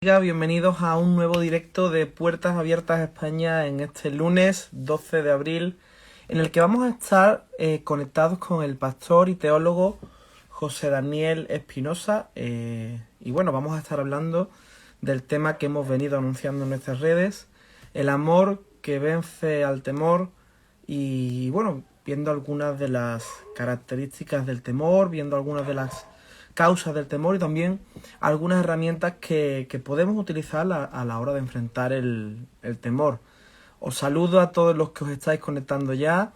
Bienvenidos a un nuevo directo de Puertas Abiertas a España en este lunes 12 de abril, en el que vamos a estar conectados con el pastor y teólogo José Daniel Espinosa. Y bueno, vamos a estar hablando del tema que hemos venido anunciando en nuestras redes, el amor que vence al temor, y bueno, viendo algunas de las características del temor, viendo algunas de las causas del temor y también algunas herramientas que podemos utilizar a la hora de enfrentar el temor. Os saludo a todos los que os estáis conectando ya.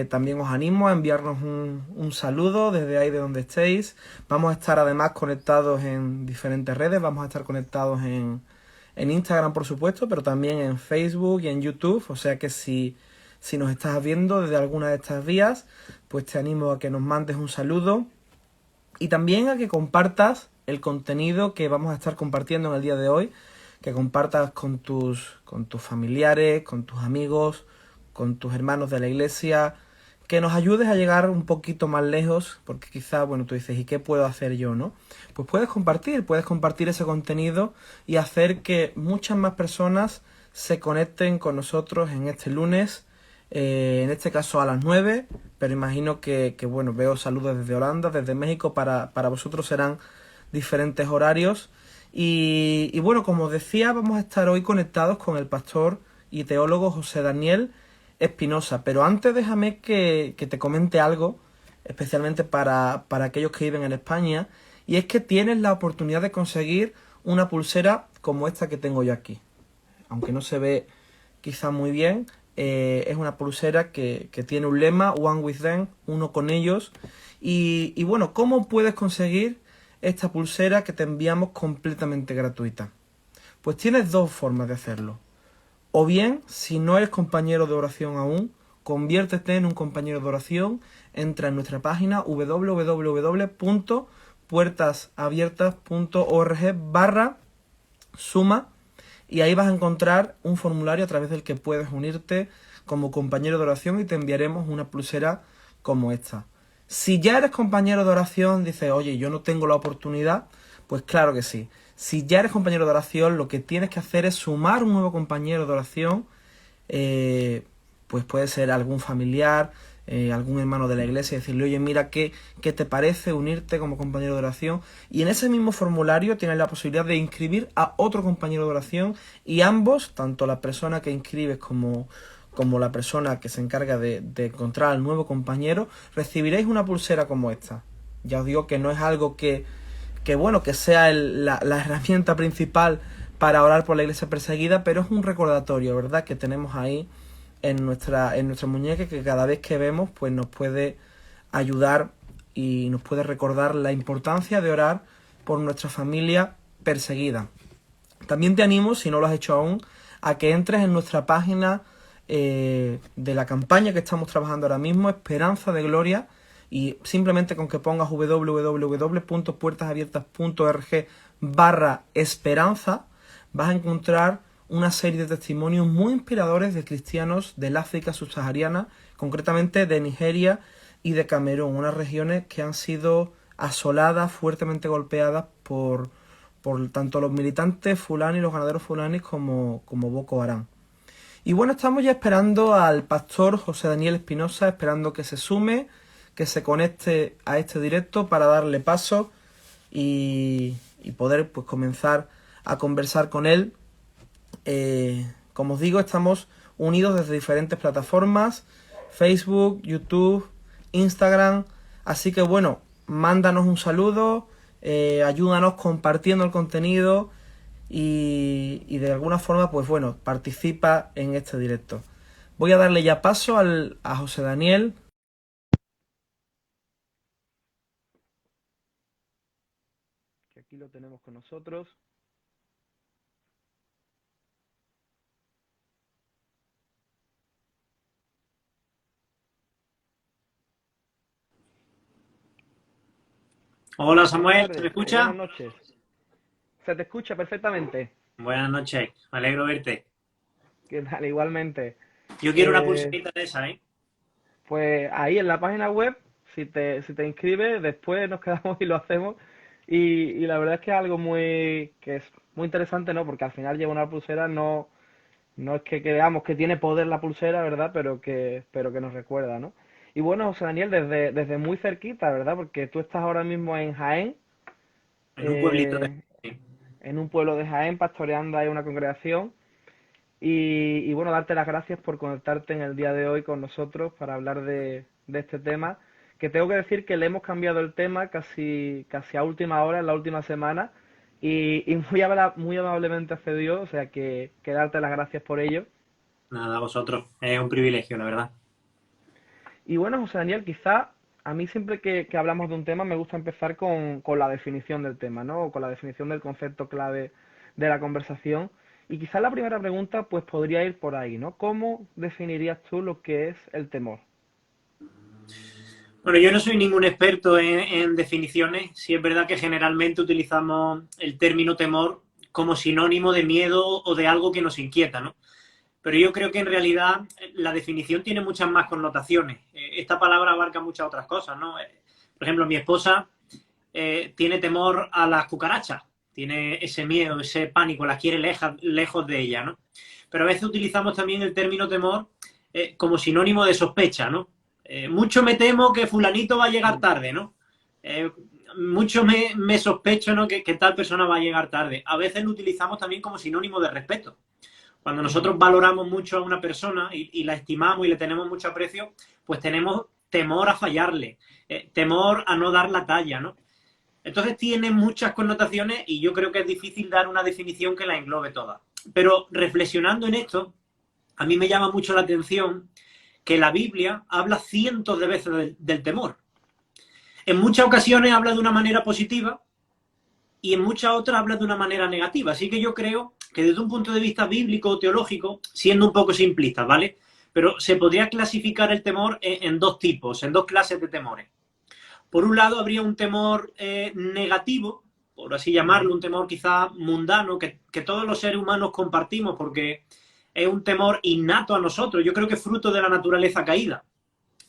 También os animo a enviarnos un saludo desde ahí de donde estéis. Vamos a estar además conectados en diferentes redes. Vamos a estar conectados en Instagram, por supuesto, pero también en Facebook y en YouTube. O sea que si nos estás viendo desde alguna de estas vías, pues te animo a que nos mandes un saludo y también a que compartas el contenido que vamos a estar compartiendo en el día de hoy, que compartas con tus familiares, con tus amigos, con tus hermanos de la iglesia, que nos ayudes a llegar un poquito más lejos, porque quizá, bueno, tú dices, ¿y qué puedo hacer yo, no? Pues puedes compartir ese contenido y hacer que muchas más personas se conecten con nosotros en este lunes, en este caso a las 9, pero imagino que bueno, veo saludos desde Holanda, desde México, para vosotros serán diferentes horarios. Y bueno, como os decía, vamos a estar hoy conectados con el pastor y teólogo José Daniel Espinosa. Pero antes déjame que te comente algo, especialmente para aquellos que viven en España, y es que tienes la oportunidad de conseguir una pulsera como esta que tengo yo aquí. Aunque no se ve quizá muy bien, es una pulsera que tiene un lema, One with them, uno con ellos. Y bueno, ¿cómo puedes conseguir esta pulsera que te enviamos completamente gratuita? Pues tienes dos formas de hacerlo. O bien, si no eres compañero de oración aún, conviértete en un compañero de oración, entra en nuestra página www.puertasabiertas.org/suma y ahí vas a encontrar un formulario a través del que puedes unirte como compañero de oración y te enviaremos una pulsera como esta. Si ya eres compañero de oración, dices, oye, yo no tengo la oportunidad, pues claro que sí. Si ya eres compañero de oración, lo que tienes que hacer es sumar un nuevo compañero de oración, pues puede ser algún familiar, algún hermano de la iglesia, y decirle, oye, mira, ¿qué te parece unirte como compañero de oración? Y en ese mismo formulario tienes la posibilidad de inscribir a otro compañero de oración y ambos, tanto la persona que inscribes como la persona que se encarga de encontrar al nuevo compañero, recibiréis una pulsera como esta. Ya os digo que no es algo que bueno, que sea la herramienta principal para orar por la iglesia perseguida, pero es un recordatorio, ¿verdad?, que tenemos ahí en nuestra muñeca, que cada vez que vemos pues nos puede ayudar y nos puede recordar la importancia de orar por nuestra familia perseguida. También te animo, si no lo has hecho aún, a que entres en nuestra página de la campaña que estamos trabajando ahora mismo, Esperanza de Gloria, y simplemente con que pongas www.puertasabiertas.org/esperanza vas a encontrar una serie de testimonios muy inspiradores de cristianos del África subsahariana, concretamente de Nigeria y de Camerún, unas regiones que han sido asoladas, fuertemente golpeadas por tanto los militantes fulani, los ganaderos fulani, como Boko Haram. Y bueno, estamos ya esperando al pastor José Daniel Espinosa, esperando que se sume, que se conecte a este directo para darle paso y poder pues comenzar a conversar con él. Como os digo, estamos unidos desde diferentes plataformas, Facebook, YouTube, Instagram, así que bueno, mándanos un saludo, ayúdanos compartiendo el contenido y de alguna forma, pues bueno, participa en este directo. Voy a darle ya paso a José Daniel. Que aquí lo tenemos con nosotros. Hola Buenas Samuel, ¿se me tardes o buenas escucha? noches. Se te escucha perfectamente. Buenas noches, me alegro verte. ¿Qué tal? Igualmente. Yo quiero una Eh, pulserita de esa, ¿eh? pues ahí en la página web, si te inscribes, después nos quedamos y lo hacemos. Y la verdad es que es algo que es muy interesante, ¿no? Porque al final lleva una pulsera, no es que veamos que tiene poder la pulsera, ¿verdad? Pero que nos recuerda, ¿no? Y bueno, José Daniel, desde muy cerquita, ¿verdad? Porque tú estás ahora mismo en Jaén, En un pueblito de... eh, en un pueblo de Jaén, pastoreando ahí una congregación. Y bueno, darte las gracias por conectarte en el día de hoy con nosotros para hablar de este tema, que tengo que decir que le hemos cambiado el tema casi a última hora, en la última semana, y muy amablemente accedió, o sea que darte las gracias por ello. Nada, a vosotros. Es un privilegio, la verdad. Y bueno, José Daniel, quizá a mí siempre que hablamos de un tema me gusta empezar con la definición del tema, ¿no? O con la definición del concepto clave de la conversación. Y quizá la primera pregunta pues podría ir por ahí, ¿no? ¿Cómo definirías tú lo que es el temor? Bueno, yo no soy ningún experto en definiciones. Sí es verdad que generalmente utilizamos el término temor como sinónimo de miedo o de algo que nos inquieta, ¿no? Pero yo creo que en realidad la definición tiene muchas más connotaciones. Esta palabra abarca muchas otras cosas, ¿no? Por ejemplo, mi esposa tiene temor a las cucarachas, tiene ese miedo, ese pánico, las quiere lejos de ella, ¿no? Pero a veces utilizamos también el término temor como sinónimo de sospecha, ¿no? Mucho me temo que fulanito va a llegar tarde, ¿no? Eh, mucho me sospecho, ¿no? Que tal persona va a llegar tarde. A veces lo utilizamos también como sinónimo de respeto. Cuando nosotros valoramos mucho a una persona y la estimamos y le tenemos mucho aprecio, pues tenemos temor a fallarle, temor a no dar la talla, ¿no? Entonces tiene muchas connotaciones y yo creo que es difícil dar una definición que la englobe toda. Pero reflexionando en esto, a mí me llama mucho la atención que la Biblia habla cientos de veces del temor. En muchas ocasiones habla de una manera positiva y en muchas otras habla de una manera negativa. Así que yo creo que desde un punto de vista bíblico o teológico, siendo un poco simplista, ¿vale? Pero se podría clasificar el temor en dos tipos, en dos clases de temores. Por un lado, habría un temor negativo, por así llamarlo, un temor quizá mundano, que todos los seres humanos compartimos porque es un temor innato a nosotros. Yo creo que es fruto de la naturaleza caída.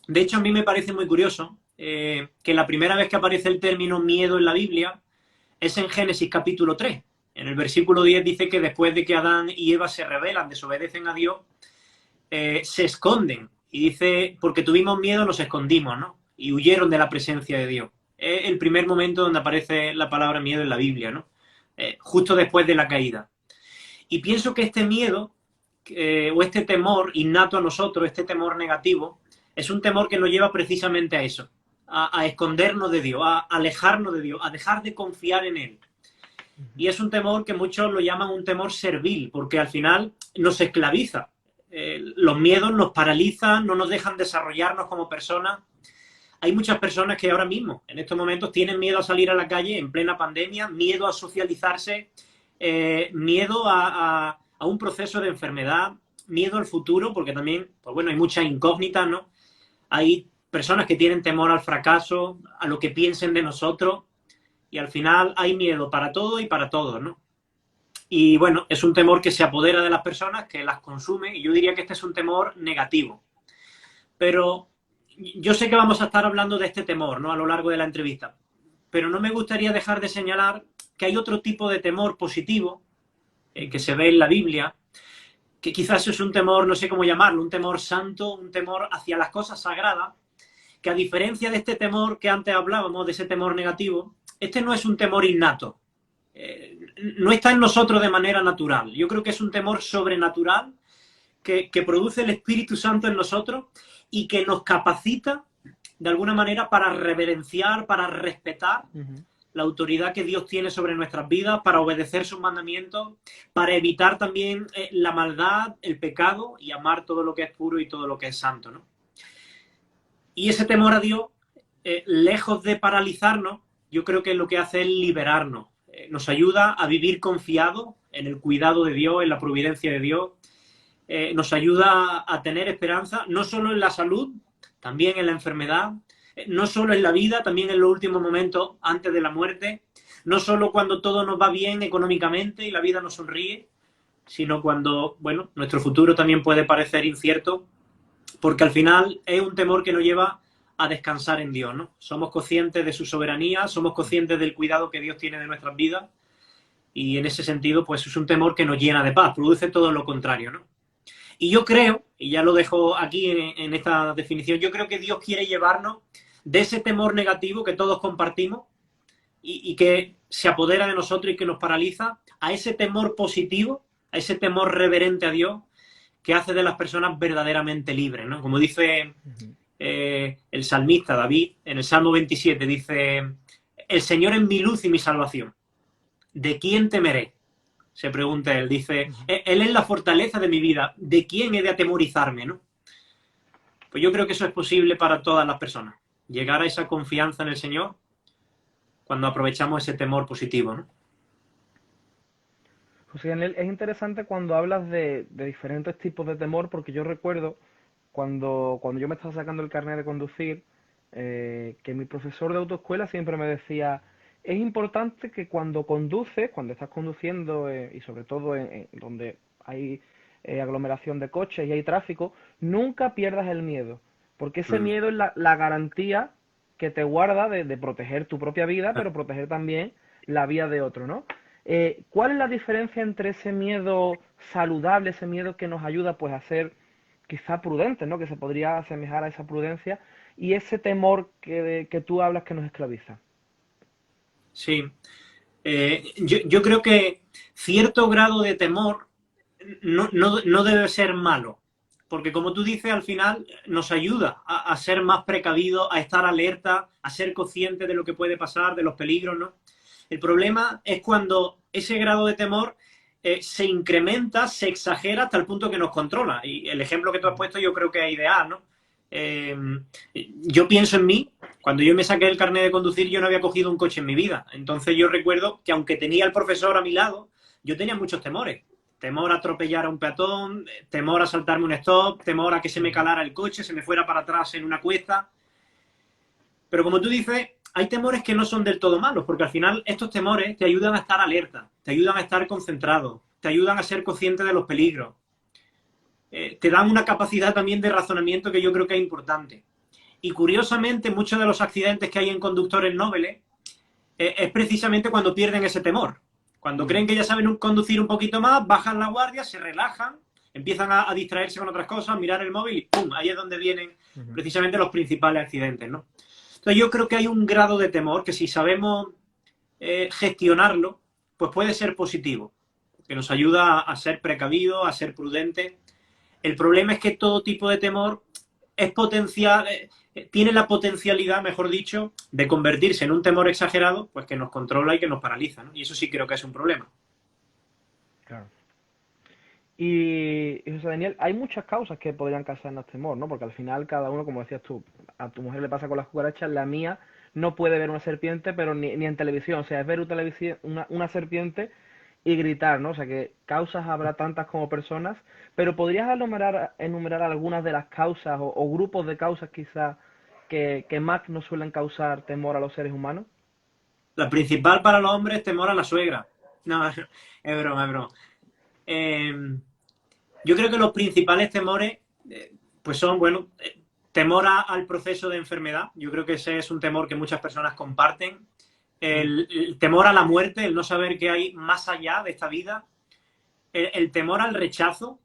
De hecho, a mí me parece muy curioso que la primera vez que aparece el término miedo en la Biblia es en Génesis capítulo 3. En el versículo 10 dice que después de que Adán y Eva se rebelan, desobedecen a Dios, se esconden. Y dice, porque tuvimos miedo, nos escondimos, ¿no? Y huyeron de la presencia de Dios. Es el primer momento donde aparece la palabra miedo en la Biblia, ¿no? Justo después de la caída. Y pienso que este miedo, o este temor innato a nosotros, este temor negativo, es un temor que nos lleva precisamente a eso, a escondernos de Dios, a alejarnos de Dios, a dejar de confiar en Él. Y es un temor que muchos lo llaman un temor servil, porque al final nos esclaviza. Los miedos nos paralizan, no nos dejan desarrollarnos como personas. Hay muchas personas que ahora mismo, en estos momentos, tienen miedo a salir a la calle en plena pandemia, miedo a socializarse, miedo a un proceso de enfermedad, miedo al futuro, porque también, pues bueno, hay muchas incógnitas, ¿no? Hay personas que tienen temor al fracaso, a lo que piensen de nosotros, y al final hay miedo para todo y para todos, ¿no? Y bueno, es un temor que se apodera de las personas, que las consume, y yo diría que este es un temor negativo. Pero yo sé que vamos a estar hablando de este temor, ¿no? A lo largo de la entrevista, pero no me gustaría dejar de señalar que hay otro tipo de temor positivo que se ve en la Biblia, que quizás es un temor, no sé cómo llamarlo, un temor santo, un temor hacia las cosas sagradas, que a diferencia de este temor que antes hablábamos, de ese temor negativo, este no es un temor innato, no está en nosotros de manera natural. Yo creo que es un temor sobrenatural que produce el Espíritu Santo en nosotros y que nos capacita de alguna manera para reverenciar, para respetar la autoridad que Dios tiene sobre nuestras vidas, para obedecer sus mandamientos, para evitar también la maldad, el pecado y amar todo lo que es puro y todo lo que es santo, ¿no? Y ese temor a Dios, lejos de paralizarnos, yo creo que lo que hace es liberarnos. Nos ayuda a vivir confiados en el cuidado de Dios, en la providencia de Dios. Nos ayuda a tener esperanza, no solo en la salud, también en la enfermedad, no solo en la vida, también en los últimos momentos antes de la muerte, no solo cuando todo nos va bien económicamente y la vida nos sonríe, sino cuando, bueno, nuestro futuro también puede parecer incierto, porque al final es un temor que nos lleva a descansar en Dios, ¿no? Somos conscientes de su soberanía, somos conscientes del cuidado que Dios tiene de nuestras vidas y en ese sentido, pues es un temor que nos llena de paz, produce todo lo contrario, ¿no? Y yo creo, y ya lo dejo aquí en esta definición, yo creo que Dios quiere llevarnos de ese temor negativo que todos compartimos y que se apodera de nosotros y que nos paraliza, a ese temor positivo, a ese temor reverente a Dios, que hace de las personas verdaderamente libres, ¿no? Como dice el salmista David en el Salmo 27, dice: el Señor es mi luz y mi salvación. ¿De quién temeré? Se pregunta él. Dice, Él es la fortaleza de mi vida. ¿De quién he de atemorizarme, no? Pues yo creo que eso es posible para todas las personas. Llegar a esa confianza en el Señor cuando aprovechamos ese temor positivo, ¿no? José Daniel, es interesante cuando hablas de diferentes tipos de temor, porque yo recuerdo cuando yo me estaba sacando el carnet de conducir, que mi profesor de autoescuela siempre me decía, es importante que cuando conduces, cuando estás conduciendo, y sobre todo en donde hay aglomeración de coches y hay tráfico, nunca pierdas el miedo, porque ese miedo es la garantía que te guarda de proteger tu propia vida, pero proteger también la vida de otro, ¿no? ¿Cuál es la diferencia entre ese miedo saludable, ese miedo que nos ayuda pues a ser quizá prudentes, ¿no? Que se podría asemejar a esa prudencia, y ese temor que tú hablas que nos esclaviza? Sí. Yo creo que cierto grado de temor no debe ser malo, porque como tú dices, al final nos ayuda a ser más precavidos, a estar alerta, a ser conscientes de lo que puede pasar, de los peligros, ¿no? El problema es cuando ese grado de temor se incrementa, se exagera hasta el punto que nos controla. Y el ejemplo que tú has puesto yo creo que es ideal, ¿no? Eh, yo pienso en mí, cuando yo me saqué el carnet de conducir yo no había cogido un coche en mi vida. Entonces yo recuerdo que aunque tenía al profesor a mi lado, yo tenía muchos temores. Temor a atropellar a un peatón, temor a saltarme un stop, temor a que se me calara el coche, se me fuera para atrás en una cuesta. Pero como tú dices, hay temores que no son del todo malos, porque al final estos temores te ayudan a estar alerta, te ayudan a estar concentrado, te ayudan a ser consciente de los peligros. Te dan una capacidad también de razonamiento que yo creo que es importante. Y curiosamente, muchos de los accidentes que hay en conductores nobles es precisamente cuando pierden ese temor. Cuando creen que ya saben conducir un poquito más, bajan la guardia, se relajan, empiezan a distraerse con otras cosas, mirar el móvil y ¡pum! Ahí es donde vienen precisamente los principales accidentes, ¿no? Entonces yo creo que hay un grado de temor que si sabemos gestionarlo, pues puede ser positivo, que nos ayuda a ser precavidos, a ser prudentes. El problema es que todo tipo de temor es potencial, tiene la potencialidad, mejor dicho, de convertirse en un temor exagerado, pues que nos controla y que nos paraliza, ¿no? Y eso sí creo que es un problema. Claro. Y José Daniel, hay muchas causas que podrían causarnos temor, ¿no? Porque al final cada uno, como decías tú, a tu mujer le pasa con las cucarachas, la mía no puede ver una serpiente, pero ni en televisión. O sea, es ver una serpiente y gritar, ¿no? O sea, que causas habrá tantas como personas, pero ¿podrías enumerar algunas de las causas o grupos de causas quizás que más nos suelen causar temor a los seres humanos? La principal para los hombres es temor a la suegra. No, es broma, es broma. Yo creo que los principales temores pues son, bueno, temor al proceso de enfermedad. Yo creo que ese es un temor que muchas personas comparten. El temor a la muerte, el no saber qué hay más allá de esta vida. El temor al rechazo,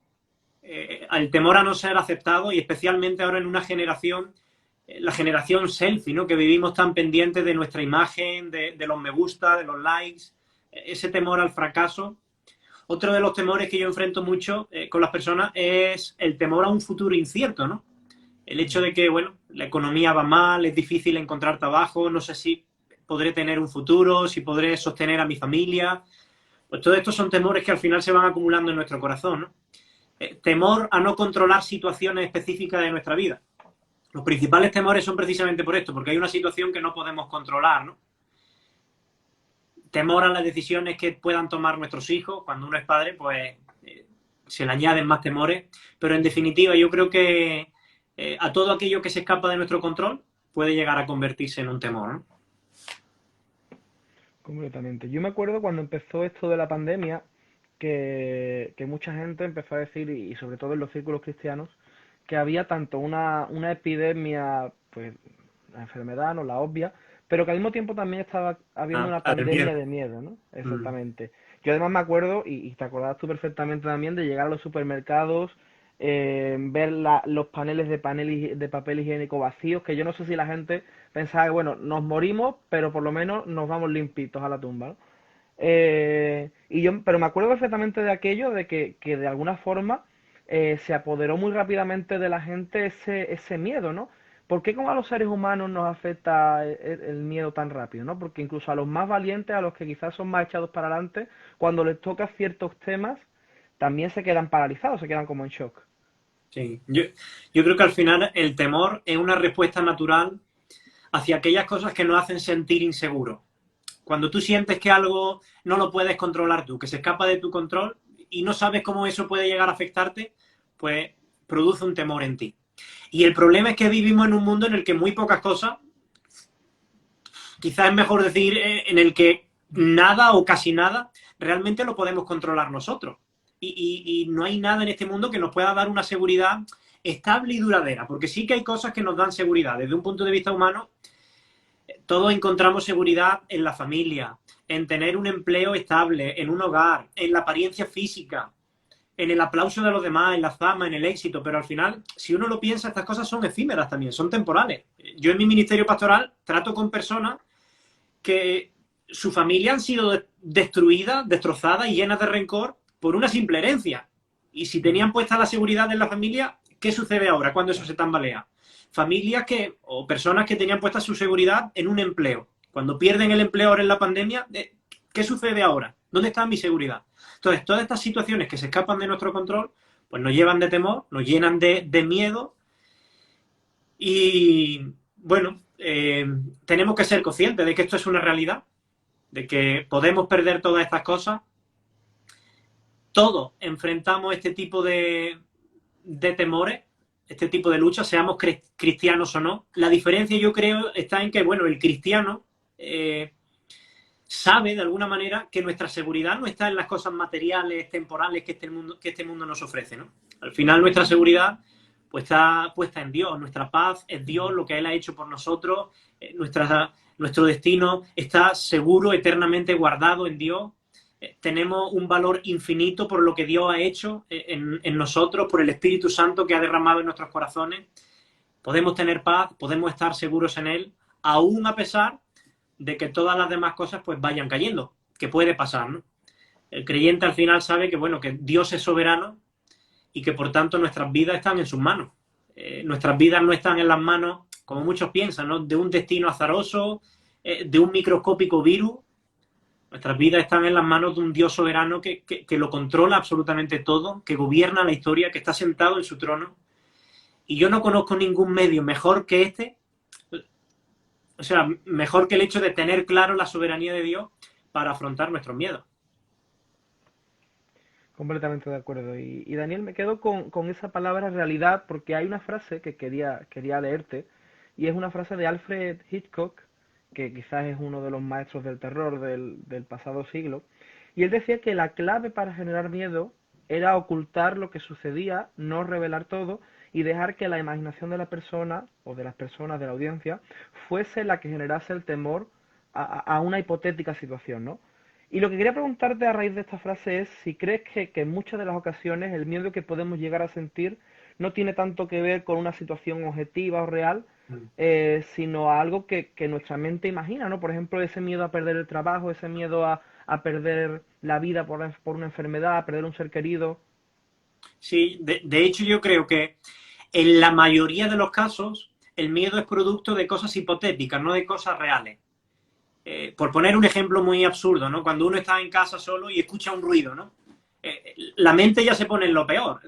al temor a no ser aceptado y especialmente ahora en una generación, la generación selfie, ¿no? Que vivimos tan pendientes de nuestra imagen, de los me gusta, de los likes, ese temor al fracaso. Otro de los temores que yo enfrento mucho con las personas es el temor a un futuro incierto, ¿no? El hecho de que, bueno, la economía va mal, es difícil encontrar trabajo, no sé si podré tener un futuro, si podré sostener a mi familia. Pues todos estos son temores que al final se van acumulando en nuestro corazón, ¿no? Temor a no controlar situaciones específicas de nuestra vida. Los principales temores son precisamente por esto, porque hay una situación que no podemos controlar, ¿no? Temor a las decisiones que puedan tomar nuestros hijos. Cuando uno es padre, pues se le añaden más temores. Pero en definitiva, yo creo que a todo aquello que se escapa de nuestro control puede llegar a convertirse en un temor, ¿no? Completamente. Yo me acuerdo cuando empezó esto de la pandemia, que mucha gente empezó a decir, y sobre todo en los círculos cristianos, que había tanto una epidemia pues la enfermedad, ¿no? La obvia, pero que al mismo tiempo también estaba habiendo una Claro, el miedo. pandemia de miedo, ¿no? Mm. Exactamente. Yo además me acuerdo, y te acordás tú perfectamente también, de llegar a los supermercados, ver los paneles de papel higiénico vacíos, que yo no sé si la gente pensaba que, bueno, nos morimos, pero por lo menos nos vamos limpitos a la tumba, ¿no? Pero me acuerdo perfectamente de aquello, de que de alguna forma se apoderó muy rápidamente de la gente ese miedo, ¿no? ¿Por qué como a los seres humanos nos afecta el miedo tan rápido, ¿no? Porque incluso a los más valientes, a los que quizás son más echados para adelante, cuando les toca ciertos temas, también se quedan paralizados, se quedan como en shock. Sí. Yo creo que al final el temor es una respuesta natural hacia aquellas cosas que nos hacen sentir inseguros. Cuando tú sientes que algo no lo puedes controlar tú, que se escapa de tu control y no sabes cómo eso puede llegar a afectarte, pues produce un temor en ti. Y el problema es que vivimos en un mundo en el que muy pocas cosas, quizás es mejor decir, en el que nada o casi nada realmente lo podemos controlar nosotros. Y no hay nada en este mundo que nos pueda dar una seguridad estable y duradera, porque sí que hay cosas que nos dan seguridad. Desde un punto de vista humano, todos encontramos seguridad en la familia, en tener un empleo estable, en un hogar, en la apariencia física, en el aplauso de los demás, en la fama, en el éxito, pero al final, si uno lo piensa, estas cosas son efímeras también, son temporales. Yo en mi ministerio pastoral trato con personas que su familia han sido destruidas, destrozadas y llenas de rencor por una simple herencia. Y si tenían puesta la seguridad en la familia, ¿qué sucede ahora cuando eso se tambalea? Familias que, o personas que tenían puesta su seguridad en un empleo. Cuando pierden el empleo ahora en la pandemia, ¿qué sucede ahora? ¿Dónde está mi seguridad? Entonces, todas estas situaciones que se escapan de nuestro control, pues nos llevan de temor, nos llenan de miedo y, bueno, tenemos que ser conscientes de que esto es una realidad, de que podemos perder todas estas cosas. Todos enfrentamos este tipo de temores, este tipo de luchas, seamos cristianos o no. La diferencia, yo creo, está en que, bueno, el cristiano sabe de alguna manera que nuestra seguridad no está en las cosas materiales, temporales que este mundo nos ofrece, ¿no? Al final nuestra seguridad pues está puesta en Dios, nuestra paz es Dios, lo que Él ha hecho por nosotros, nuestro destino está seguro, eternamente guardado en Dios. Tenemos un valor infinito por lo que Dios ha hecho en nosotros, por el Espíritu Santo que ha derramado en nuestros corazones. Podemos tener paz, podemos estar seguros en Él, aún a pesar de que todas las demás cosas pues vayan cayendo, que puede pasar, ¿no? El creyente al final sabe que, bueno, que Dios es soberano y que por tanto nuestras vidas están en sus manos. Nuestras vidas no están en las manos, como muchos piensan, ¿no? De un destino azaroso, de un microscópico virus. Nuestras vidas están en las manos de un Dios soberano que lo controla absolutamente todo, que gobierna la historia, que está sentado en su trono. Y yo no conozco ningún medio mejor que este, o sea, mejor que el hecho de tener claro la soberanía de Dios para afrontar nuestros miedos. Completamente de acuerdo. Y Daniel, me quedo con esa palabra realidad porque hay una frase que quería leerte y es una frase de Alfred Hitchcock, que quizás es uno de los maestros del terror del pasado siglo, y él decía que la clave para generar miedo era ocultar lo que sucedía, no revelar todo y dejar que la imaginación de la persona o de las personas de la audiencia fuese la que generase el temor a una hipotética situación, ¿no? Y lo que quería preguntarte a raíz de esta frase es si crees que en muchas de las ocasiones el miedo que podemos llegar a sentir no tiene tanto que ver con una situación objetiva o real, sino a algo que nuestra mente imagina, ¿no? Por ejemplo, ese miedo a perder el trabajo, ese miedo a perder la vida por una enfermedad, a perder un ser querido. Sí, de hecho yo creo que en la mayoría de los casos el miedo es producto de cosas hipotéticas, no de cosas reales. Por poner un ejemplo muy absurdo, ¿no? Cuando uno está en casa solo y escucha un ruido, ¿no? La mente ya se pone en lo peor.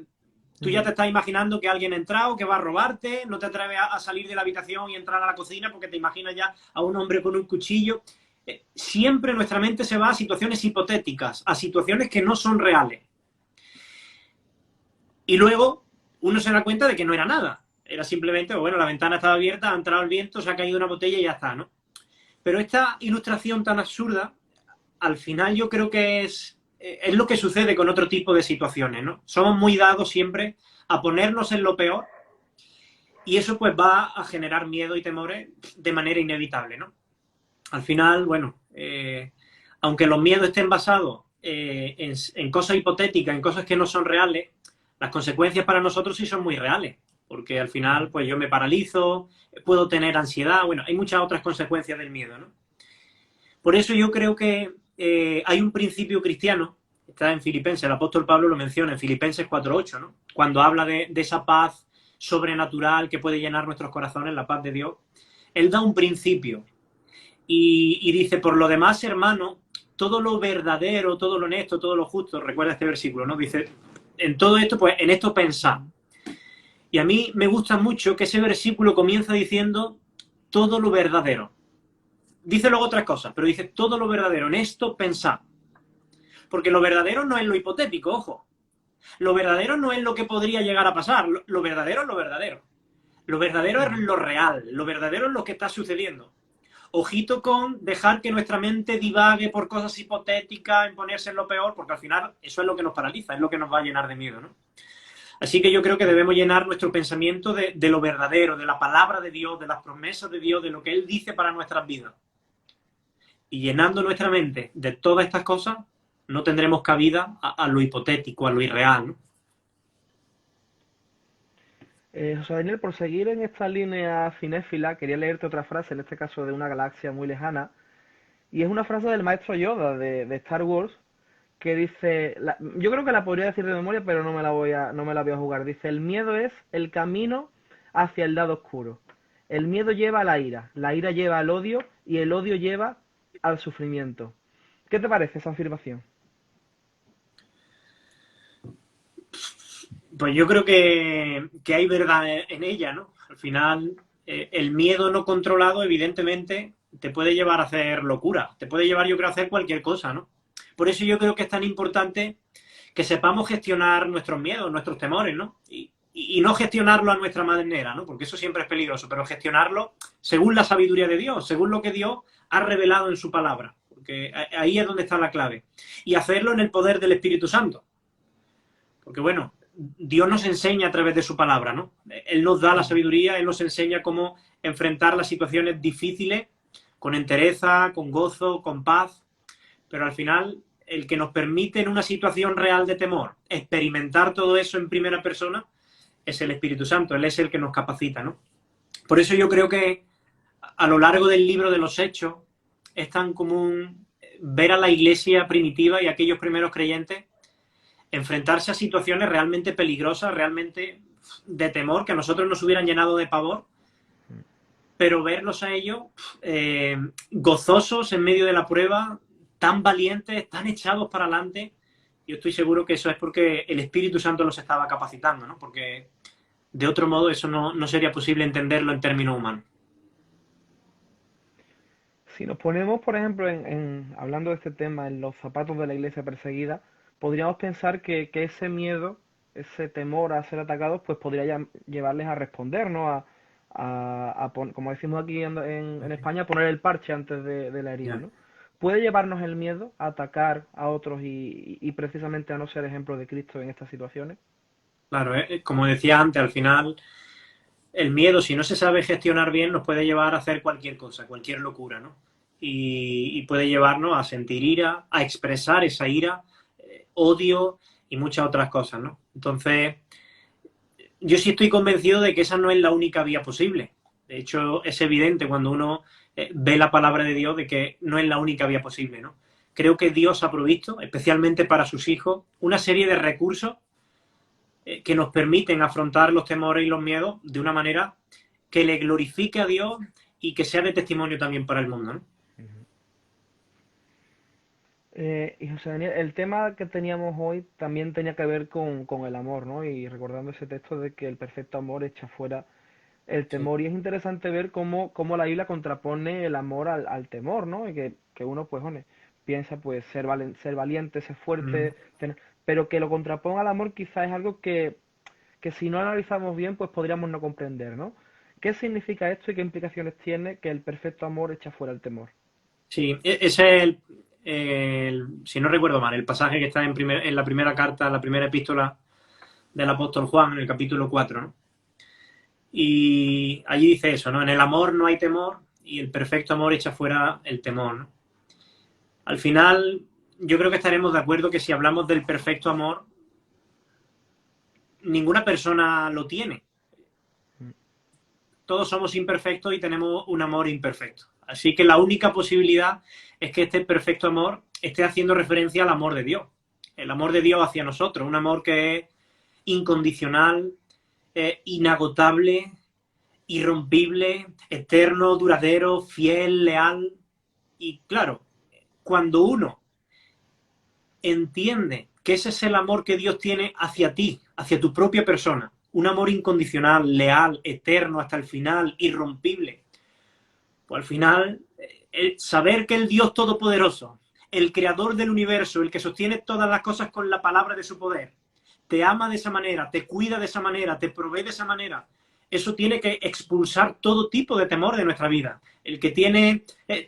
Tú ya te estás imaginando que alguien ha entrado, que va a robarte, no te atreves a salir de la habitación y entrar a la cocina porque te imaginas ya a un hombre con un cuchillo. Siempre nuestra mente se va a situaciones hipotéticas, a situaciones que no son reales. Y luego uno se da cuenta de que no era nada. Era simplemente, bueno, la ventana estaba abierta, ha entrado el viento, se ha caído una botella y ya está, ¿no? Pero esta ilustración tan absurda, al final yo creo que es lo que sucede con otro tipo de situaciones, ¿no? Somos muy dados siempre a ponernos en lo peor Y eso pues va a generar miedo y temores de manera inevitable, ¿no? Al final, bueno, aunque los miedos estén basados en cosas hipotéticas, en cosas que no son reales, las consecuencias para nosotros sí son muy reales, porque al final pues yo me paralizo, puedo tener ansiedad, bueno, hay muchas otras consecuencias del miedo, ¿no? Por eso yo creo que hay un principio cristiano, está en Filipenses, el apóstol Pablo lo menciona en Filipenses 4:8, ¿no? Cuando habla de esa paz sobrenatural que puede llenar nuestros corazones, la paz de Dios, él da un principio y dice, por lo demás, hermano, todo lo verdadero, todo lo honesto, todo lo justo, recuerda este versículo, ¿no? Dice, en todo esto, pues en esto pensad. Y a mí me gusta mucho que ese versículo comienza diciendo todo lo verdadero. Dice luego otras cosas, pero dice todo lo verdadero, en esto pensad. Porque lo verdadero no es lo hipotético, ojo. Lo verdadero no es lo que podría llegar a pasar, lo verdadero es lo verdadero. Lo verdadero es lo real, lo verdadero es lo que está sucediendo. Ojito con dejar que nuestra mente divague por cosas hipotéticas, en ponerse en lo peor, porque al final eso es lo que nos paraliza, es lo que nos va a llenar de miedo, ¿no? Así que yo creo que debemos llenar nuestro pensamiento de lo verdadero, de la palabra de Dios, de las promesas de Dios, de lo que Él dice para nuestras vidas. Y llenando nuestra mente de todas estas cosas, no tendremos cabida a lo hipotético, a lo irreal, ¿no? José Daniel, por seguir en esta línea cinéfila, quería leerte otra frase, en este caso de una galaxia muy lejana, y es una frase del maestro Yoda de Star Wars, que dice, yo creo que la podría decir de memoria, pero no me la voy a jugar. Dice, el miedo es el camino hacia el lado oscuro. El miedo lleva a la ira lleva al odio y el odio lleva al sufrimiento. ¿Qué te parece esa afirmación? Pues yo creo que hay verdad en ella, ¿no? Al final, el miedo no controlado, evidentemente, te puede llevar a hacer locura. Te puede llevar, yo creo, a hacer cualquier cosa, ¿no? Por eso yo creo que es tan importante que sepamos gestionar nuestros miedos, nuestros temores, ¿no? Y no gestionarlo a nuestra manera, ¿no? Porque eso siempre es peligroso, pero gestionarlo según la sabiduría de Dios, según lo que Dios ha revelado en su palabra. Porque ahí es donde está la clave. Y hacerlo en el poder del Espíritu Santo. Porque, bueno, Dios nos enseña a través de su palabra, ¿no? Él nos da la sabiduría, Él nos enseña cómo enfrentar las situaciones difíciles con entereza, con gozo, con paz. Pero al final, el que nos permite en una situación real de temor experimentar todo eso en primera persona es el Espíritu Santo. Él es el que nos capacita, ¿no? Por eso yo creo que a lo largo del libro de los Hechos es tan común ver a la iglesia primitiva y a aquellos primeros creyentes enfrentarse a situaciones realmente peligrosas, realmente de temor, que a nosotros nos hubieran llenado de pavor, pero verlos a ellos gozosos en medio de la prueba, tan valientes, tan echados para adelante. Yo estoy seguro que eso es porque el Espíritu Santo los estaba capacitando, ¿no? Porque de otro modo eso no sería posible entenderlo en términos humanos. Si nos ponemos, por ejemplo, hablando de este tema, en los zapatos de la iglesia perseguida, podríamos pensar que ese miedo, ese temor a ser atacados, pues podría llevarles a responder, ¿no? Como decimos aquí en España, poner el parche antes de la herida, ¿no? ¿Puede llevarnos el miedo a atacar a otros y precisamente a no ser ejemplo de Cristo en estas situaciones? Claro, como decía antes, al final el miedo, si no se sabe gestionar bien, nos puede llevar a hacer cualquier cosa, cualquier locura, ¿no? Y puede llevarnos a sentir ira, a expresar esa ira, odio y muchas otras cosas, ¿no? Entonces, yo sí estoy convencido de que esa no es la única vía posible. De hecho, es evidente cuando uno ve la palabra de Dios de que no es la única vía posible, ¿no? Creo que Dios ha provisto, especialmente para sus hijos, una serie de recursos que nos permiten afrontar los temores y los miedos de una manera que le glorifique a Dios y que sea de testimonio también para el mundo, ¿no? Y José Daniel, el tema que teníamos hoy también tenía que ver con el amor, ¿no? Y recordando ese texto de que el perfecto amor echa fuera el Sí. temor. Y es interesante ver cómo la Biblia contrapone el amor al temor, ¿no? Y que uno, pues, piensa, pues, ser valiente, ser fuerte, pero que lo contraponga al amor quizás es algo que si no analizamos bien, pues podríamos no comprender, ¿no? ¿Qué significa esto y qué implicaciones tiene que el perfecto amor echa fuera el temor? Sí, ese es si no recuerdo mal, el pasaje que está en la primera carta, la primera epístola del apóstol Juan, en el capítulo 4, ¿no? Y allí dice eso, ¿no? En el amor no hay temor y el perfecto amor echa fuera el temor, ¿no? Al final, yo creo que estaremos de acuerdo que si hablamos del perfecto amor, ninguna persona lo tiene. Todos somos imperfectos y tenemos un amor imperfecto. Así que la única posibilidad es que este perfecto amor esté haciendo referencia al amor de Dios. El amor de Dios hacia nosotros, un amor que es incondicional, inagotable, irrompible, eterno, duradero, fiel, leal. Y claro, cuando uno entiende que ese es el amor que Dios tiene hacia ti, hacia tu propia persona, un amor incondicional, leal, eterno, hasta el final, irrompible, pues al final, saber que el Dios Todopoderoso, el creador del universo, el que sostiene todas las cosas con la palabra de su poder, te ama de esa manera, te cuida de esa manera, te provee de esa manera, eso tiene que expulsar todo tipo de temor de nuestra vida. El que tiene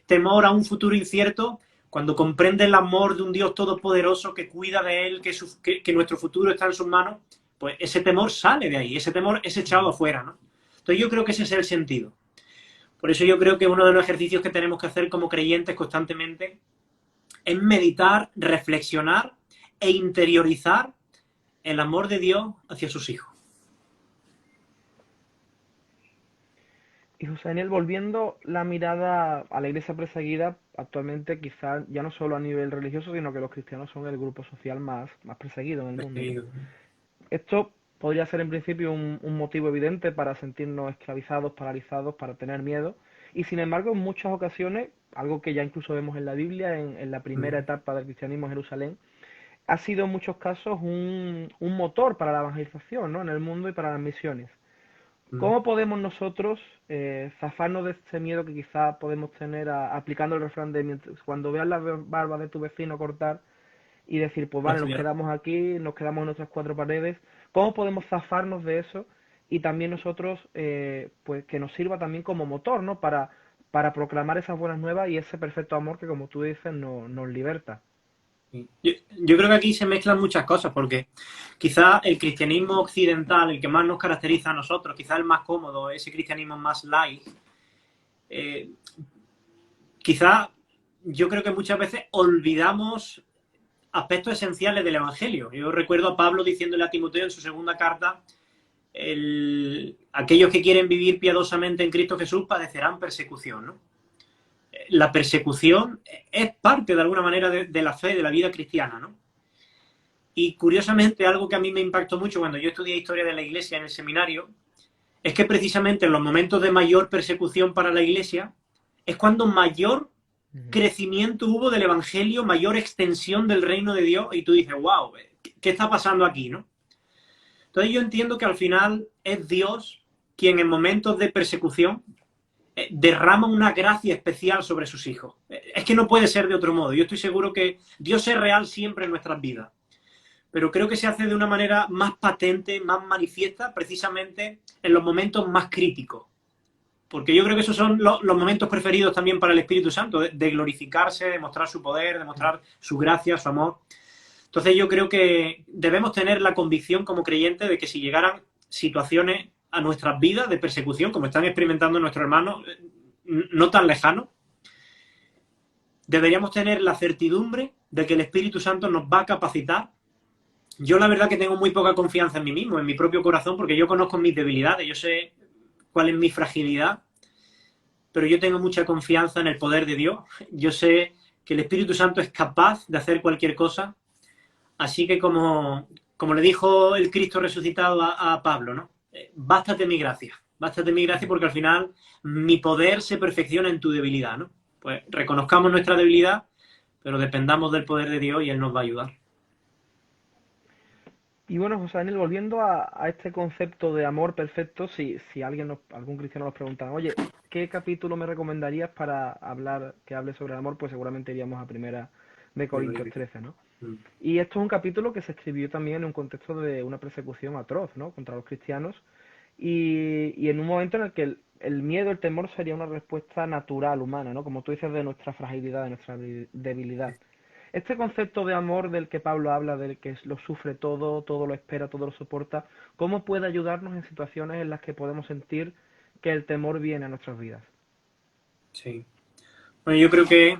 temor a un futuro incierto, cuando comprende el amor de un Dios todopoderoso que cuida de él, que nuestro futuro está en sus manos, pues ese temor sale de ahí, ese temor es echado afuera, ¿no? Entonces yo creo que ese es el sentido. Por eso yo creo que uno de los ejercicios que tenemos que hacer como creyentes constantemente es meditar, reflexionar e interiorizar el amor de Dios hacia sus hijos. Y José Daniel, volviendo la mirada a la iglesia perseguida, actualmente quizás ya no solo a nivel religioso, sino que los cristianos son el grupo social más perseguido en el mundo, ¿no? Esto podría ser en principio un motivo evidente para sentirnos esclavizados, paralizados, para tener miedo. Y sin embargo, en muchas ocasiones, algo que ya incluso vemos en la Biblia, en la primera etapa del cristianismo en Jerusalén, ha sido en muchos casos un motor para la evangelización, ¿no? En el mundo y para las misiones. ¿Cómo podemos nosotros zafarnos de este miedo que quizá podemos tener aplicando el refrán de cuando veas la barba de tu vecino cortar y decir, pues vale, nos quedamos aquí, nos quedamos en nuestras cuatro paredes? ¿Cómo podemos zafarnos de eso? Y también nosotros, pues que nos sirva también como motor, ¿no? Para proclamar esas buenas nuevas y ese perfecto amor que, como tú dices, nos liberta. Yo creo que aquí se mezclan muchas cosas, porque quizá el cristianismo occidental, el que más nos caracteriza a nosotros, quizá el más cómodo, ese cristianismo más light, quizá yo creo que muchas veces olvidamos aspectos esenciales del Evangelio. Yo recuerdo a Pablo diciéndole a Timoteo en su segunda carta, aquellos que quieren vivir piadosamente en Cristo Jesús padecerán persecución, ¿no? La persecución es parte de alguna manera de la fe, de la vida cristiana, ¿no? Y curiosamente, algo que a mí me impactó mucho cuando yo estudié historia de la Iglesia en el seminario, es que precisamente en los momentos de mayor persecución para la Iglesia es cuando mayor crecimiento hubo del Evangelio, mayor extensión del reino de Dios, y tú dices, wow, ¿qué está pasando aquí, no? Entonces yo entiendo que al final es Dios quien en momentos de persecución derrama una gracia especial sobre sus hijos. Es que no puede ser de otro modo. Yo estoy seguro que Dios es real siempre en nuestras vidas, pero creo que se hace de una manera más patente, más manifiesta, precisamente en los momentos más críticos. Porque yo creo que esos son los momentos preferidos también para el Espíritu Santo, de glorificarse, de mostrar su poder, de mostrar su gracia, su amor. Entonces yo creo que debemos tener la convicción como creyentes de que si llegaran situaciones a nuestras vidas de persecución, como están experimentando nuestros hermanos, no tan lejanos, deberíamos tener la certidumbre de que el Espíritu Santo nos va a capacitar. Yo la verdad que tengo muy poca confianza en mí mismo, en mi propio corazón, porque yo conozco mis debilidades, yo sé cuál es mi fragilidad, pero yo tengo mucha confianza en el poder de Dios. Yo sé que el Espíritu Santo es capaz de hacer cualquier cosa. Así que como le dijo el Cristo resucitado a Pablo, ¿no? Bástate mi gracia porque al final mi poder se perfecciona en tu debilidad, ¿no? Pues reconozcamos nuestra debilidad, pero dependamos del poder de Dios y Él nos va a ayudar. Y bueno, José Daniel, volviendo a este concepto de amor perfecto, si algún cristiano nos pregunta, oye, ¿qué capítulo me recomendarías para que hable sobre el amor? Pues seguramente iríamos a Primera de Corintios 13, ¿no? Y esto es un capítulo que se escribió también en un contexto de una persecución atroz, ¿no? Contra los cristianos y en un momento en el que el miedo, el temor sería una respuesta natural, humana, ¿no? Como tú dices, de nuestra fragilidad, de nuestra debilidad. Este concepto de amor del que Pablo habla, del que lo sufre todo, todo lo espera, todo lo soporta, ¿cómo puede ayudarnos en situaciones en las que podemos sentir que el temor viene a nuestras vidas? Sí. Bueno, yo creo que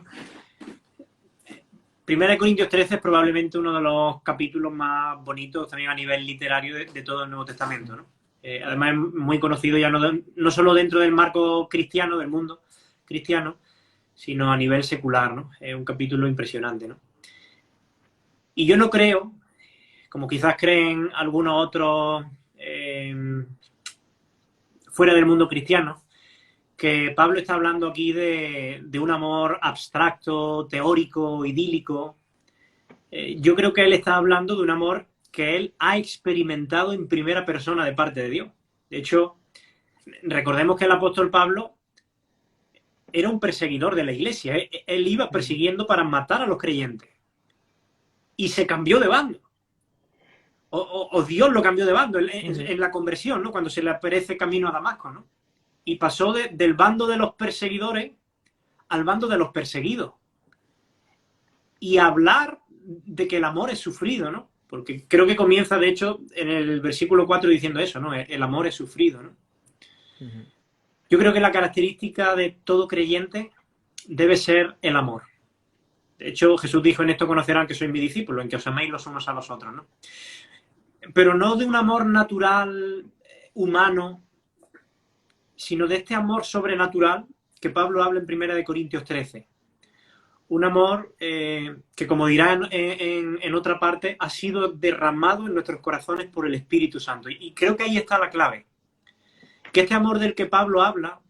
1 Corintios 13 es probablemente uno de los capítulos más bonitos también a nivel literario de todo el Nuevo Testamento, ¿no? Además es muy conocido ya no solo dentro del marco cristiano, del mundo cristiano, sino a nivel secular, ¿no? Es un capítulo impresionante, ¿no? Y yo no creo, como quizás creen algunos otros fuera del mundo cristiano, que Pablo está hablando aquí de un amor abstracto, teórico, idílico. Yo creo que él está hablando de un amor que él ha experimentado en primera persona de parte de Dios. De hecho, recordemos que el apóstol Pablo era un perseguidor de la iglesia. Él iba persiguiendo para matar a los creyentes. Y se cambió de bando. O Dios lo cambió de bando en la conversión, ¿no? Cuando se le aparece camino a Damasco, ¿no? Y pasó del bando de los perseguidores al bando de los perseguidos. Y hablar de que el amor es sufrido, ¿no? Porque creo que comienza, de hecho, en el versículo 4 diciendo eso, ¿no? El amor es sufrido, ¿no? Yo creo que la característica de todo creyente debe ser el amor. De hecho, Jesús dijo: en esto conocerán que sois mis discípulos, en que os améis los unos a los otros, ¿no? Pero no de un amor natural, humano, sino de este amor sobrenatural que Pablo habla en 1 Corintios 13. Un amor que, como dirá en otra parte, ha sido derramado en nuestros corazones por el Espíritu Santo. Y creo que ahí está la clave. Que este amor del que Pablo habla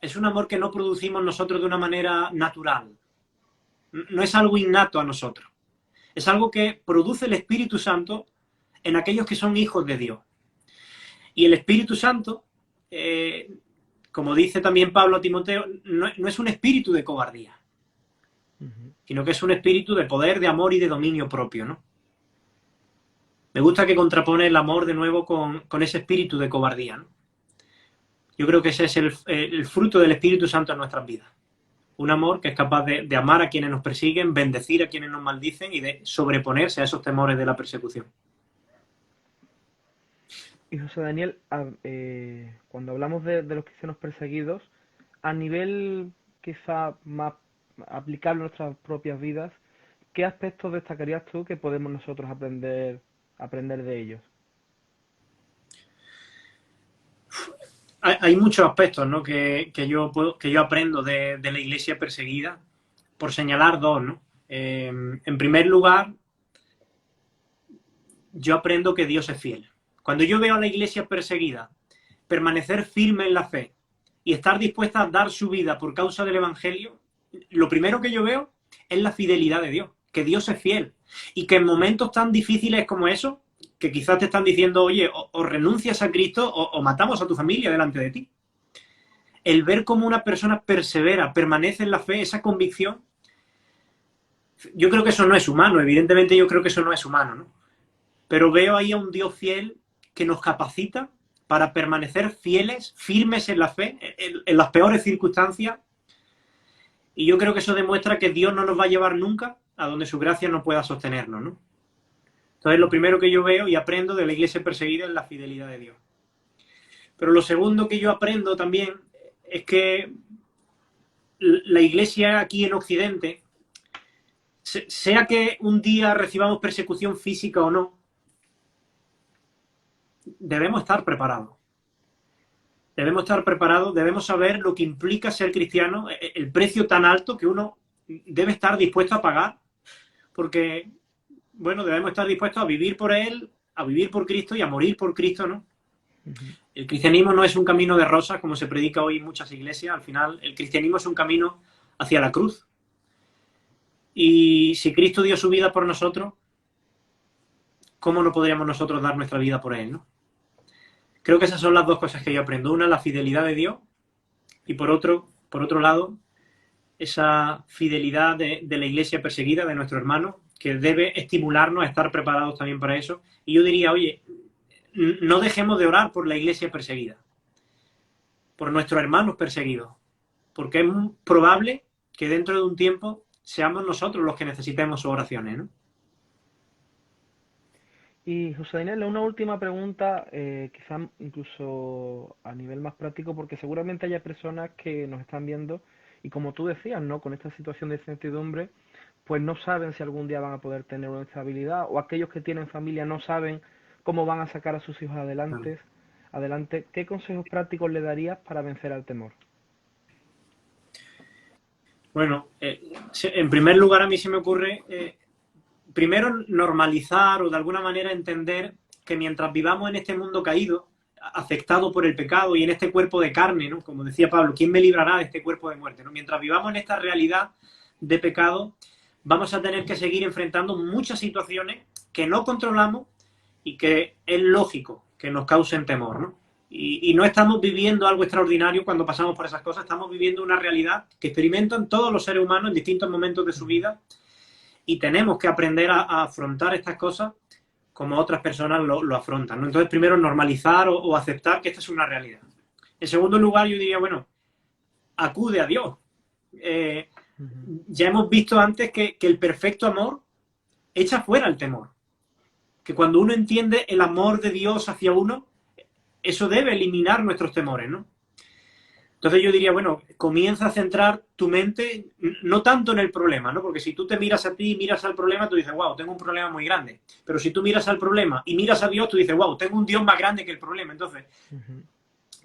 es un amor que no producimos nosotros de una manera natural. No es algo innato a nosotros. Es algo que produce el Espíritu Santo en aquellos que son hijos de Dios. Y el Espíritu Santo, como dice también Pablo a Timoteo, no es un espíritu de cobardía, sino que es un espíritu de poder, de amor y de dominio propio, ¿no? Me gusta que contrapone el amor de nuevo con ese espíritu de cobardía, ¿no? Yo creo que ese es el fruto del Espíritu Santo en nuestras vidas. Un amor que es capaz de amar a quienes nos persiguen, bendecir a quienes nos maldicen y de sobreponerse a esos temores de la persecución. Y José Daniel, cuando hablamos de los cristianos perseguidos, a nivel quizá más aplicable a nuestras propias vidas, ¿qué aspectos destacarías tú que podemos nosotros aprender de ellos? Hay muchos aspectos, ¿no? que yo aprendo de la iglesia perseguida, por señalar dos, ¿no? En primer lugar, yo aprendo que Dios es fiel. Cuando yo veo a la iglesia perseguida permanecer firme en la fe y estar dispuesta a dar su vida por causa del Evangelio, lo primero que yo veo es la fidelidad de Dios, que Dios es fiel. Y que en momentos tan difíciles como eso, que quizás te están diciendo: oye, o renuncias a Cristo o matamos a tu familia delante de ti. El ver cómo una persona persevera, permanece en la fe, esa convicción, yo creo que eso no es humano. Evidentemente yo creo que eso no es humano, ¿no? Pero veo ahí a un Dios fiel que nos capacita para permanecer fieles, firmes en la fe, en las peores circunstancias. Y yo creo que eso demuestra que Dios no nos va a llevar nunca a donde su gracia no pueda sostenernos, ¿no? Entonces, lo primero que yo veo y aprendo de la iglesia perseguida es la fidelidad de Dios. Pero lo segundo que yo aprendo también es que la iglesia aquí en Occidente, sea que un día recibamos persecución física o no, debemos estar preparados. Debemos estar preparados, debemos saber lo que implica ser cristiano, el precio tan alto que uno debe estar dispuesto a pagar, porque, bueno, debemos estar dispuestos a vivir por Él, a vivir por Cristo y a morir por Cristo, ¿no? El cristianismo no es un camino de rosas, como se predica hoy en muchas iglesias. Al final, el cristianismo es un camino hacia la cruz. Y si Cristo dio su vida por nosotros, ¿cómo no podríamos nosotros dar nuestra vida por Él, no? Creo que esas son las dos cosas que yo aprendo. Una, la fidelidad de Dios, y por otro lado, esa fidelidad de la iglesia perseguida, de nuestro hermano, que debe estimularnos a estar preparados también para eso. Y yo diría: oye, no dejemos de orar por la iglesia perseguida, por nuestros hermanos perseguidos, porque es muy probable que dentro de un tiempo seamos nosotros los que necesitemos sus oraciones, ¿no? Y José Daniel, una última pregunta, quizá incluso a nivel más práctico, porque seguramente haya personas que nos están viendo y como tú decías, ¿no? Con esta situación de incertidumbre, pues no saben si algún día van a poder tener una estabilidad, o aquellos que tienen familia no saben cómo van a sacar a sus hijos adelante. ¿Qué consejos prácticos le darías para vencer al temor? Bueno, en primer lugar a mí se me ocurre, primero, normalizar o de alguna manera entender que mientras vivamos en este mundo caído, afectado por el pecado y en este cuerpo de carne, ¿no? Como decía Pablo, ¿quién me librará de este cuerpo de muerte? ¿No? Mientras vivamos en esta realidad de pecado, vamos a tener que seguir enfrentando muchas situaciones que no controlamos y que es lógico que nos causen temor, ¿no? Y no estamos viviendo algo extraordinario cuando pasamos por esas cosas, estamos viviendo una realidad que experimentan todos los seres humanos en distintos momentos de su vida y tenemos que aprender a afrontar estas cosas como otras personas lo afrontan, ¿no? Entonces, primero, normalizar o aceptar que esta es una realidad. En segundo lugar, yo diría, bueno, acude a Dios. Ya hemos visto antes que el perfecto amor echa fuera el temor. Que cuando uno entiende el amor de Dios hacia uno, eso debe eliminar nuestros temores, ¿no? Entonces yo diría, bueno, comienza a centrar tu mente no tanto en el problema, ¿no? Porque si tú te miras a ti y miras al problema, tú dices, wow, tengo un problema muy grande. Pero si tú miras al problema y miras a Dios, tú dices, wow, tengo un Dios más grande que el problema. Entonces,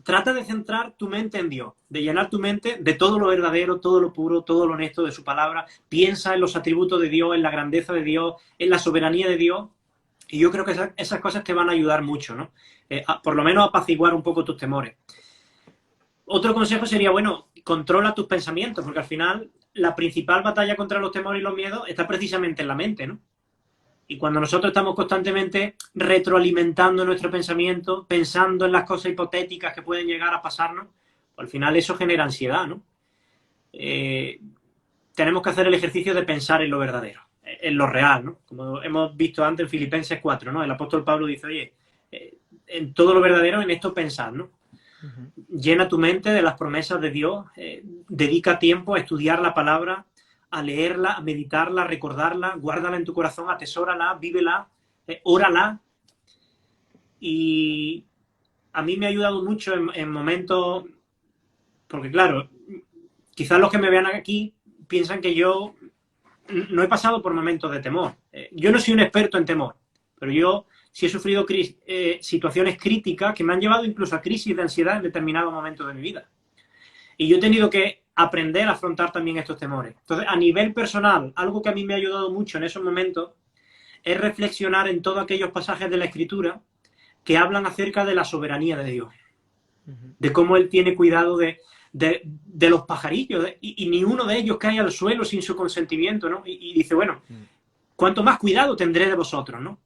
trata de centrar tu mente en Dios, de llenar tu mente de todo lo verdadero, todo lo puro, todo lo honesto de su palabra. Piensa en los atributos de Dios, en la grandeza de Dios, en la soberanía de Dios. Y yo creo que esas cosas te van a ayudar mucho, ¿no? Por lo menos a apaciguar un poco tus temores. Otro consejo sería, bueno, controla tus pensamientos, porque al final la principal batalla contra los temores y los miedos está precisamente en la mente, ¿no? Y cuando nosotros estamos constantemente retroalimentando nuestro pensamiento, pensando en las cosas hipotéticas que pueden llegar a pasarnos, pues al final eso genera ansiedad, ¿no? Tenemos que hacer el ejercicio de pensar en lo verdadero, en lo real, ¿no? Como hemos visto antes en Filipenses 4, ¿no? El apóstol Pablo dice, oye, en todo lo verdadero, en esto pensar, ¿no? Llena tu mente de las promesas de Dios, dedica tiempo a estudiar la palabra, a leerla, a meditarla, a recordarla, guárdala en tu corazón, atesórala, vívela, órala. Y a mí me ha ayudado mucho en momentos, porque claro, quizás los que me vean aquí piensan que yo no he pasado por momentos de temor. Yo no soy un experto en temor, pero yo sí he sufrido situaciones críticas que me han llevado incluso a crisis de ansiedad en determinados momentos de mi vida. Y yo he tenido que aprender a afrontar también estos temores. Entonces, a nivel personal, algo que a mí me ha ayudado mucho en esos momentos es reflexionar en todos aquellos pasajes de la Escritura que hablan acerca de la soberanía de Dios, de cómo Él tiene cuidado de los pajarillos y ni uno de ellos cae al suelo sin su consentimiento, ¿no? Y dice, bueno, cuánto más cuidado tendré de vosotros, ¿no?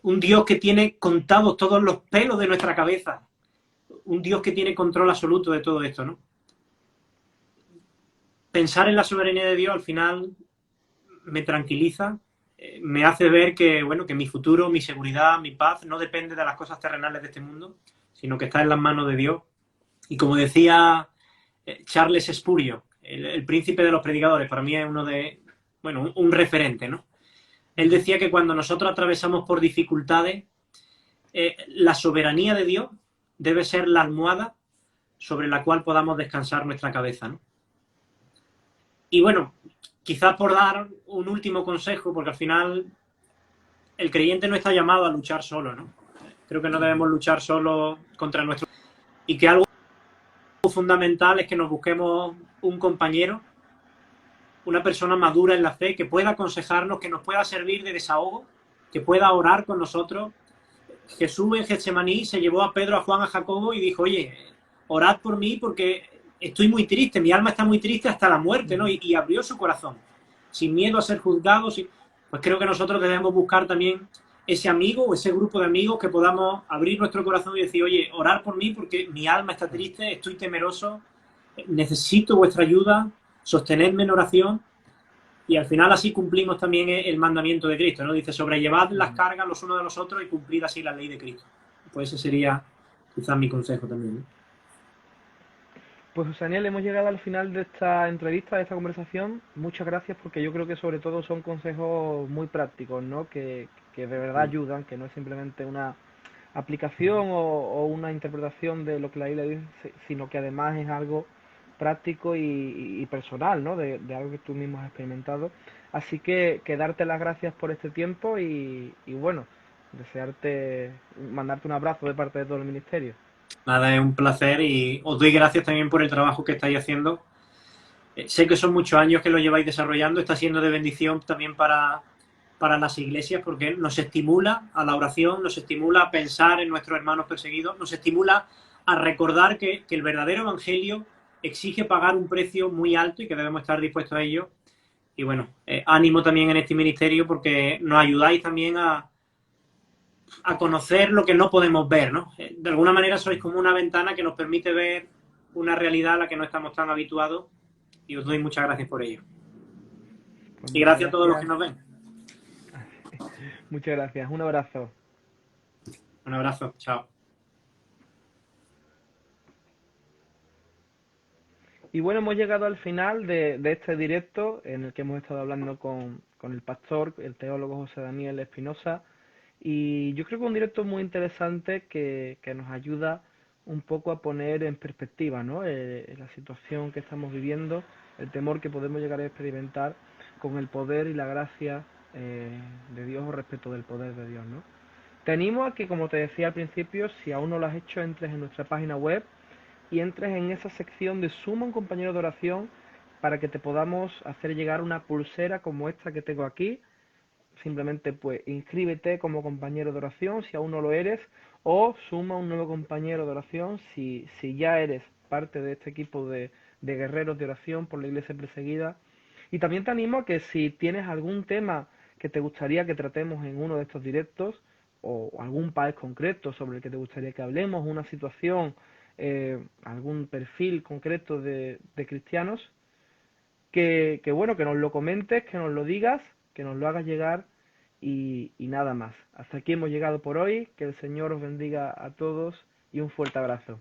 Un Dios que tiene contados todos los pelos de nuestra cabeza, un Dios que tiene control absoluto de todo esto, ¿no? Pensar en la soberanía de Dios al final me tranquiliza, me hace ver que, bueno, que mi futuro, mi seguridad, mi paz no depende de las cosas terrenales de este mundo, sino que está en las manos de Dios. Y como decía Charles Spurgeon, el príncipe de los predicadores, para mí es un referente, ¿no? Él decía que cuando nosotros atravesamos por dificultades, la soberanía de Dios debe ser la almohada sobre la cual podamos descansar nuestra cabeza, ¿no? Y bueno, quizás por dar un último consejo, porque al final el creyente no está llamado a luchar solo, ¿no? Creo que no debemos luchar solo contra nuestro... Y que algo fundamental es que nos busquemos un compañero, una persona madura en la fe, que pueda aconsejarnos, que nos pueda servir de desahogo, que pueda orar con nosotros. Jesús en Getsemaní se llevó a Pedro, a Juan, a Jacobo y dijo, oye, orad por mí porque estoy muy triste, mi alma está muy triste hasta la muerte, ¿no? Y abrió su corazón, sin miedo a ser juzgado. Pues creo que nosotros debemos buscar también ese amigo o ese grupo de amigos que podamos abrir nuestro corazón y decir, oye, orad por mí porque mi alma está triste, estoy temeroso, necesito vuestra ayuda, sostenerme en oración. Y al final así cumplimos también el mandamiento de Cristo, ¿no? Dice, sobrellevad las cargas los unos de los otros y cumplid así la ley de Cristo. Pues ese sería quizás mi consejo también, ¿no? Pues José Daniel, hemos llegado al final de esta entrevista, de esta conversación. Muchas gracias porque yo creo que sobre todo son consejos muy prácticos, ¿no? Que de verdad ayudan, que no es simplemente una aplicación o una interpretación de lo que la Biblia dice, sino que además es algo práctico y personal, ¿no? De algo que tú mismo has experimentado. Así que darte las gracias por este tiempo y bueno, desearte, mandarte un abrazo de parte de todo el ministerio. Nada, es un placer y os doy gracias también por el trabajo que estáis haciendo. Sé que son muchos años que lo lleváis desarrollando, está siendo de bendición también para las iglesias porque nos estimula a la oración, nos estimula a pensar en nuestros hermanos perseguidos, nos estimula a recordar que el verdadero evangelio exige pagar un precio muy alto y que debemos estar dispuestos a ello. Y bueno, ánimo también en este ministerio porque nos ayudáis también a conocer lo que no podemos ver, ¿no? De alguna manera sois como una ventana que nos permite ver una realidad a la que no estamos tan habituados y os doy muchas gracias por ello. Pues Y muchas gracias a todos los que gracias. nos ven. Muchas gracias. Un abrazo. Un abrazo, chao. Y bueno, hemos llegado al final de este directo en el que hemos estado hablando con el pastor, el teólogo José Daniel Espinosa. Y yo creo que un directo muy interesante que nos ayuda un poco a poner en perspectiva, ¿no? La situación que estamos viviendo, el temor que podemos llegar a experimentar con el poder y la gracia de Dios o respecto del poder de Dios, ¿no? Te animo a que, como te decía al principio, si aún no lo has hecho, entres en nuestra página web y entres en esa sección de suma un compañero de oración para que te podamos hacer llegar una pulsera como esta que tengo aquí. Simplemente pues inscríbete como compañero de oración si aún no lo eres o suma un nuevo compañero de oración si ya eres parte de este equipo de guerreros de oración por la iglesia perseguida. Y también te animo a que si tienes algún tema que te gustaría que tratemos en uno de estos directos o algún país concreto sobre el que te gustaría que hablemos, una situación, algún perfil concreto de cristianos, que bueno, que nos lo comentes, que nos lo digas, que nos lo hagas llegar y nada más. Hasta aquí hemos llegado por hoy, que el Señor os bendiga a todos y un fuerte abrazo.